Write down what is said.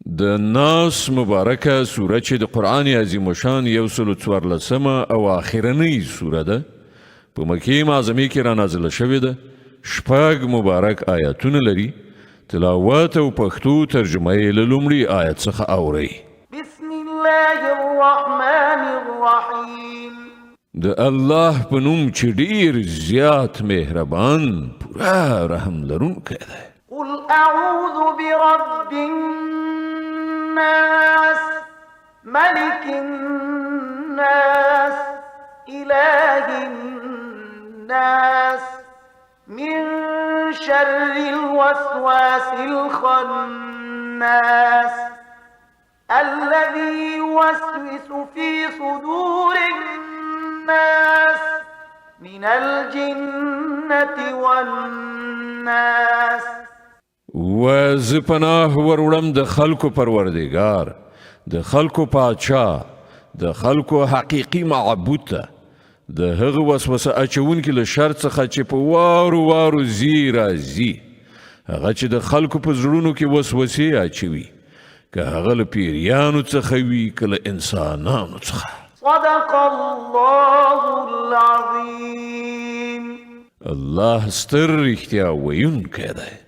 د ناس مبارکه سوره چې د قرآن عظیم شان 114 او آخرنۍ سوره ده په مکې معظمې کې را نازله شوې ده. شپږ مبارک آیاتونه لري. تلاوت او پښتو ترجمه یې له لومړي آیت څخه اورئ. بسم الله الرحمن الرحیم. د الله په نوم چې ډیر زیات مهربان پوره رحم لرونکی دی. قل اعوذ برب الناس ملك الناس اله الناس من شر الوسواس الخناس الذي يوسوس في صدور الناس من الجنة والناس. و زه پناه وروړم د خلکو پروردګار، د خلکو پاچا، د خلکو حقیقي معبود ته، د هغه وسوسه اچونکي له شر څخه چې په وارو وارو ځي راځي، هغه چې د خلکو په زړونو کې وسوسې اچوي، که هغه له پیریانو څخه وي که له انسانانو څخه. صدق الله العظیم. الله ستر رښتیا ویونکی دی.